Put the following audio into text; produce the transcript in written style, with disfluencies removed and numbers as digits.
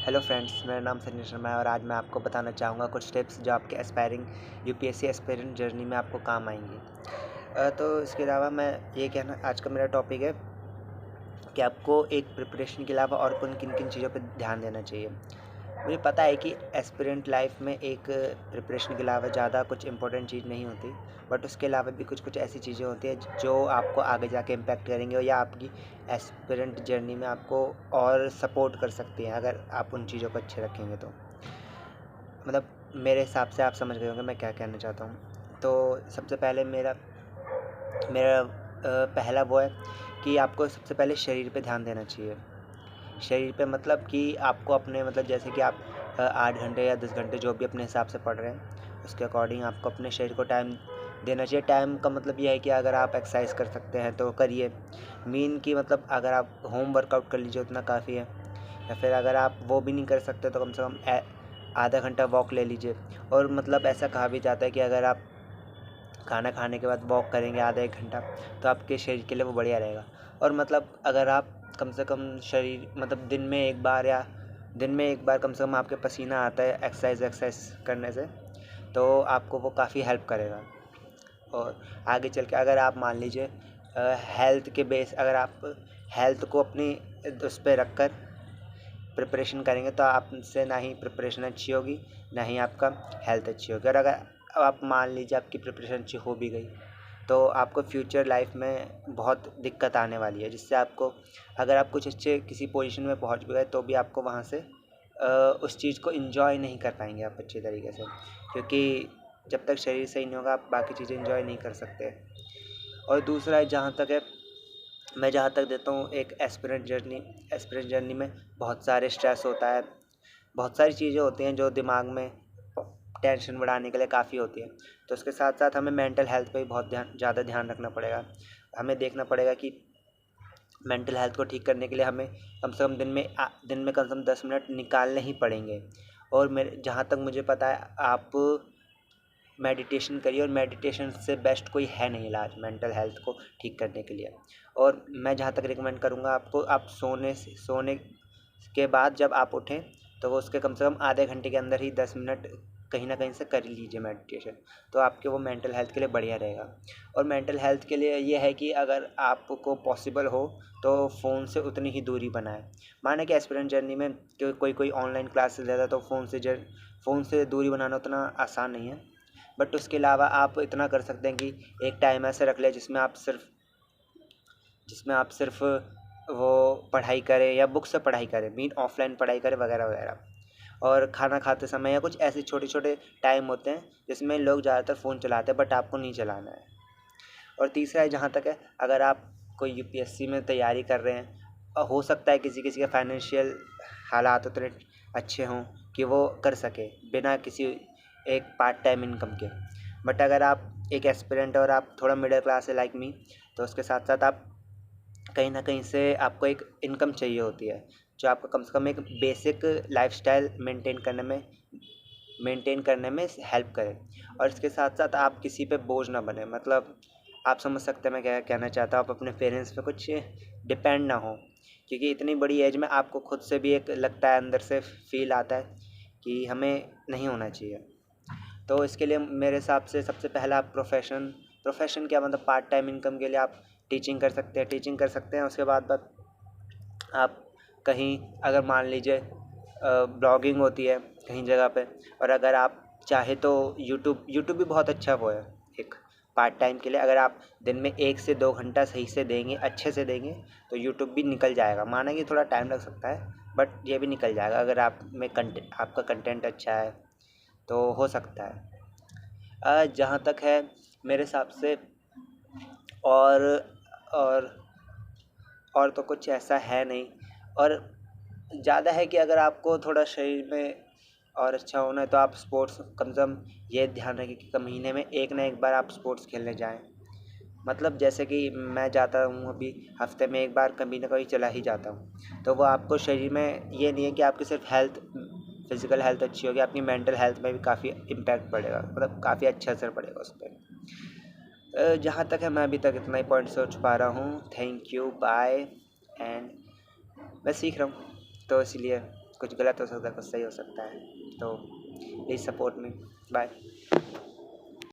Hello friends, मेरा नाम सनी शर्मा है और आज मैं आपको बताना चाहूँगा कुछ टिप्स जो आपके एस्पायरिंग यूपीएससी एस्पायरेंट जर्नी में आपको काम आएंगी। तो इसके अलावा मैं ये कहना आज का मेरा टॉपिक है कि आपको एक प्रिपरेशन के अलावा और किन किन चीज़ों पे ध्यान देना चाहिए। मुझे पता है कि एस्पिरेंट लाइफ में एक प्रिपरेशन के अलावा ज़्यादा कुछ इंपॉर्टेंट चीज़ नहीं होती, बट उसके अलावा भी कुछ कुछ ऐसी चीज़ें होती हैं जो आपको आगे जाके इम्पैक्ट करेंगे या आपकी एस्पिरेंट जर्नी में आपको और सपोर्ट कर सकती हैं अगर आप उन चीज़ों को अच्छे रखेंगे तो। मतलब मेरे हिसाब से आप समझ गए होंगे मैं क्या कहना चाहता हूँ। तो सबसे पहले मेरा मेरा पहला वो है कि आपको सबसे पहले शरीर पे ध्यान देना चाहिए। शरीर पे मतलब कि आपको अपने मतलब जैसे कि आप 8 घंटे या 10 घंटे जो भी अपने हिसाब से पढ़ रहे हैं, उसके अकॉर्डिंग आपको अपने शरीर को टाइम देना चाहिए। टाइम का मतलब ये है कि अगर आप एक्सरसाइज कर सकते हैं तो करिए। मीन की मतलब अगर आप होम वर्कआउट कर लीजिए उतना काफ़ी है, या फिर अगर आप वो भी नहीं कर सकते तो कम से कम आधा घंटा वॉक ले लीजिए। और मतलब ऐसा कहा भी जाता है कि अगर आप खाना खाने के बाद वॉक करेंगे आधा 1 घंटा तो आपके शरीर के लिए वो बढ़िया रहेगा। और मतलब अगर आप कम से कम शरीर मतलब दिन में एक बार कम से कम आपके पसीना आता है एक्सरसाइज करने से, तो आपको वो काफ़ी हेल्प करेगा। और आगे चल के अगर आप मान लीजिए हेल्थ के बेस अगर आप हेल्थ को अपनी उस पे रख कर प्रिपरेशन करेंगे तो आपसे ना ही प्रिपरेशन अच्छी होगी, ना ही आपका हेल्थ अच्छी होगी। और अगर आप मान लीजिए आपकी प्रिपरेशन अच्छी हो भी गई तो आपको फ्यूचर लाइफ में बहुत दिक्कत आने वाली है, जिससे आपको अगर आप कुछ अच्छे किसी पोजीशन में पहुंच भी गए तो भी आपको वहां से उस चीज़ को एंजॉय नहीं कर पाएंगे आप अच्छी तरीके से, क्योंकि जब तक शरीर सही नहीं होगा आप बाकी चीज़ें एंजॉय नहीं कर सकते। और दूसरा है मैं जहाँ तक देता हूँ एक एस्पिरेंट जर्नी में बहुत सारे स्ट्रेस होता है, बहुत सारी चीज़ें होती हैं जो दिमाग में टेंशन बढ़ाने के लिए काफ़ी होती है। तो उसके साथ साथ हमें मेंटल हेल्थ पे भी बहुत ज़्यादा ध्यान रखना पड़ेगा। हमें देखना पड़ेगा कि मेंटल हेल्थ को ठीक करने के लिए हमें कम से कम दिन में कम से कम 10 मिनट निकालने ही पड़ेंगे। और मेरे जहाँ तक मुझे पता है आप मेडिटेशन करिए, और मेडिटेशन से बेस्ट कोई है नहीं इलाज मेंटल हेल्थ को ठीक करने के लिए। और मैं जहाँ तक रिकमेंड करूँगा आपको, आप सोने के बाद जब आप उठें तो वो उसके कम से कम आधे घंटे के अंदर ही 10 मिनट कहीं ना कहीं से कर लीजिए मेडिटेशन, तो आपके वो मेंटल हेल्थ के लिए बढ़िया रहेगा। और मेंटल हेल्थ के लिए ये है कि अगर आपको पॉसिबल हो तो फ़ोन से उतनी ही दूरी बनाएं। माने कि एस्पिरेंट जर्नी में कोई ऑनलाइन क्लासेस लेता है तो फ़ोन से दूरी बनाना उतना आसान नहीं है, बट उसके अलावा आप इतना कर सकते हैं कि एक टाइम ऐसे रख लें जिसमें आप सिर्फ वो पढ़ाई करें या बुक से पढ़ाई करें, मीन ऑफलाइन पढ़ाई करें वगैरह वगैरह। और खाना खाते समय या कुछ ऐसे छोटे छोटे टाइम होते हैं जिसमें लोग ज़्यादातर फ़ोन चलाते हैं, बट आपको नहीं चलाना है। और तीसरा है जहाँ तक है, अगर आप कोई यूपीएससी में तैयारी कर रहे हैं, और हो सकता है किसी किसी के फाइनेंशियल हालात उतने अच्छे हों कि वो कर सके बिना किसी एक पार्ट टाइम इनकम के, बट अगर आप एक एस्पिरेंट और आप थोड़ा मिडिल क्लास है लाइक मी, तो उसके साथ साथ आप कहीं ना कहीं से आपको एक इनकम चाहिए होती है जो आपको कम से कम एक बेसिक लाइफस्टाइल मेंटेन करने में हेल्प करे। और इसके साथ साथ आप किसी पे बोझ ना बने, मतलब आप समझ सकते हैं मैं क्या कहना चाहता हूँ। आप अपने पेरेंट्स पे कुछ डिपेंड ना हो, क्योंकि इतनी बड़ी एज में आपको खुद से भी एक लगता है, अंदर से फील आता है कि हमें नहीं होना चाहिए। तो इसके लिए मेरे हिसाब से सबसे पहला आप प्रोफेशन क्या मतलब पार्ट टाइम इनकम के लिए आप टीचिंग कर सकते हैं। उसके बाद आप कहीं अगर मान लीजिए ब्लॉगिंग होती है कहीं जगह पे, और अगर आप चाहे तो यूट्यूब भी बहुत अच्छा वो है एक पार्ट टाइम के लिए। अगर आप दिन में 1 से 2 घंटा सही से देंगे, अच्छे से देंगे, तो यूट्यूब भी निकल जाएगा। माना कि थोड़ा टाइम लग सकता है, बट ये भी निकल जाएगा अगर आपका कंटेंट अच्छा है तो हो सकता है। जहाँ तक है मेरे हिसाब से, और और और तो कुछ ऐसा है नहीं। और ज़्यादा है कि अगर आपको थोड़ा शरीर में और अच्छा होना है तो आप स्पोर्ट्स कम से कम ये ध्यान रखें कि महीने में एक ना एक बार आप स्पोर्ट्स खेलने जाएं। मतलब जैसे कि मैं जाता हूँ अभी हफ्ते में एक बार कभी ना कभी चला ही जाता हूँ, तो वो आपको शरीर में ये नहीं है कि आपकी सिर्फ फिज़िकल हेल्थ अच्छी होगी, आपकी मेंटल हेल्थ में भी काफ़ी इम्पैक्ट पड़ेगा, मतलब काफ़ी अच्छा असर पड़ेगा उस पर। जहाँ तक है मैं अभी तक इतना ही पॉइंट सोच पा रहा हूँ। Thank you, bye. एंड मैं सीख रहा हूँ तो इसलिए कुछ गलत हो सकता है, कुछ सही हो सकता है। तो प्लीज़ सपोर्ट मी। बाय।